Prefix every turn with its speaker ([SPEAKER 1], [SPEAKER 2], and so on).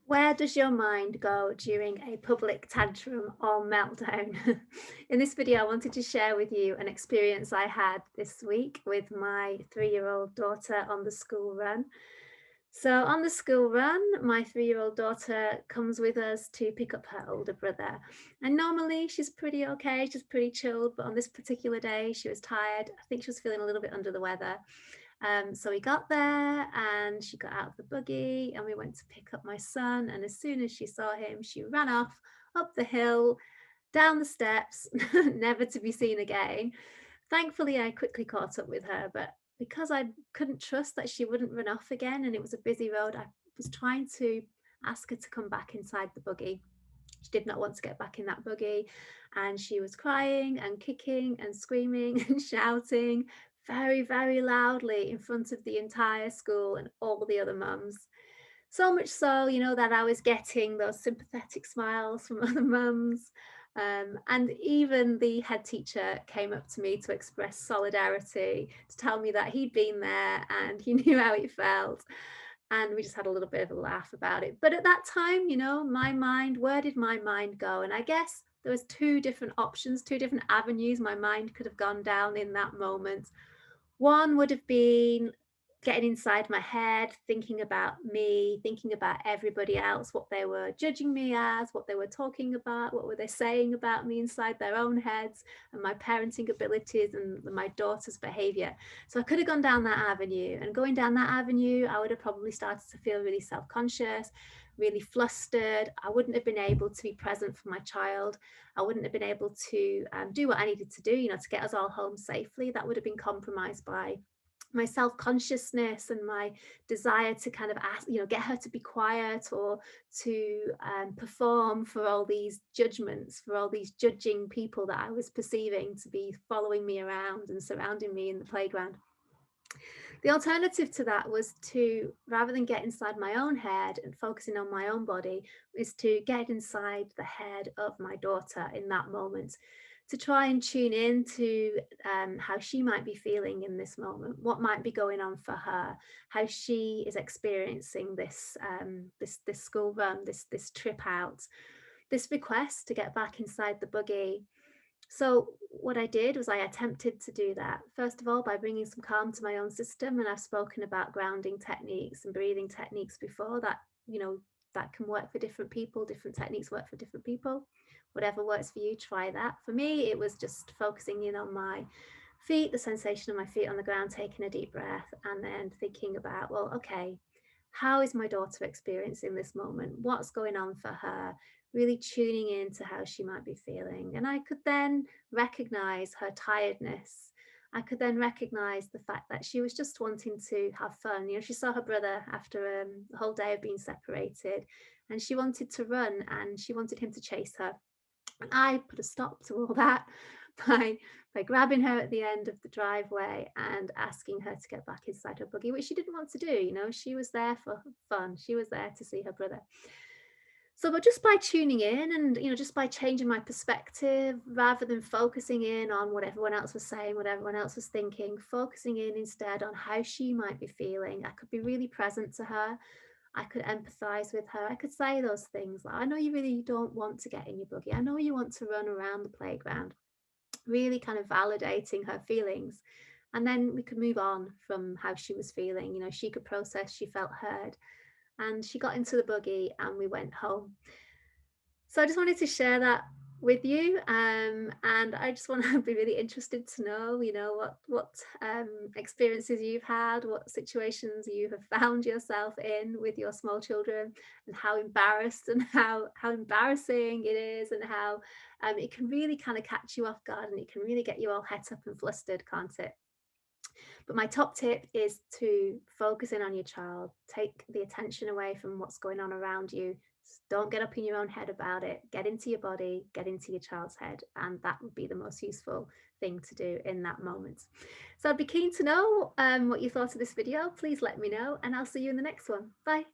[SPEAKER 1] Where does your mind go during a public tantrum or meltdown? In this video, I wanted to share with you an experience I had this week with my 3-year-old daughter on the school run. So, on the school run, my 3-year-old daughter comes with us to pick up her older brother. And normally she's pretty okay, she's pretty chilled, but on this particular day, she was tired. I think she was feeling a little bit under the weather. So we got there and she got out of the buggy and we went to pick up my son. And as soon as she saw him, she ran off up the hill, down the steps, never to be seen again. Thankfully, I quickly caught up with her, but because I couldn't trust that she wouldn't run off again and it was a busy road, I was trying to ask her to come back inside the buggy. She did not want to get back in that buggy, and she was crying and kicking and screaming and shouting very, very loudly in front of the entire school and all the other mums. So much so, that I was getting those sympathetic smiles from other mums. And even the head teacher came up to me to express solidarity, to tell me that he'd been there and he knew how it felt. And we just had a little bit of a laugh about it. But at that time, my mind, where did my mind go? And I guess there was two different options, two different avenues my mind could have gone down in that moment. One would have been getting inside my head, thinking about me, thinking about everybody else, what they were judging me as, what they were talking about, what were they saying about me inside their own heads, and my parenting abilities and my daughter's behavior. So I could have gone down that avenue. And going down that avenue, I would have probably started to feel really self-conscious, really flustered. I wouldn't have been able to be present for my child. I wouldn't have been able to do what I needed to do, to get us all home safely. That would have been compromised by my self-consciousness and my desire to kind of ask, get her to be quiet or to perform for all these judgments, for all these judging people that I was perceiving to be following me around and surrounding me in the playground. The alternative to that was to, rather than get inside my own head and focusing on my own body, is to get inside the head of my daughter in that moment, to try and tune in to how she might be feeling in this moment, what might be going on for her, how she is experiencing this school run, this trip out, this request to get back inside the buggy. So what I did was I attempted to do that, first of all, by bringing some calm to my own system. And I've spoken about grounding techniques and breathing techniques before that, that can work for different people. Different techniques work for different people. Whatever works for you, try that. For me, it was just focusing in on my feet, the sensation of my feet on the ground, taking a deep breath, and then thinking about, well, okay, how is my daughter experiencing this moment? What's going on for her? Really tuning in to how she might be feeling. And I could then recognize her tiredness. I could then recognize the fact that she was just wanting to have fun. She saw her brother after a whole day of being separated, and she wanted to run and she wanted him to chase her. And I put a stop to all that by grabbing her at the end of the driveway and asking her to get back inside her buggy, which she didn't want to do. She was there for fun. She was there to see her brother. So, but just by tuning in and, just by changing my perspective, rather than focusing in on what everyone else was saying, what everyone else was thinking, focusing in instead on how she might be feeling, I could be really present to her. I could empathize with her. I could say those things like, I know you really don't want to get in your buggy. I know you want to run around the playground, really kind of validating her feelings. And then we could move on from how she was feeling. She could process, she felt heard, and she got into the buggy and we went home. So I just wanted to share that with you, and I just want to be really interested to know, what experiences you've had, what situations you have found yourself in with your small children, and how embarrassed and how embarrassing it is, and how it can really kind of catch you off guard, and it can really get you all het up and flustered, can't it? But my top tip is to focus in on your child. Take the attention away from what's going on around you. Don't get up in your own head about it. Get into your body, get into your child's head. And that would be the most useful thing to do in that moment. So I'd be keen to know what you thought of this video. Please let me know, and I'll see you in the next one. Bye.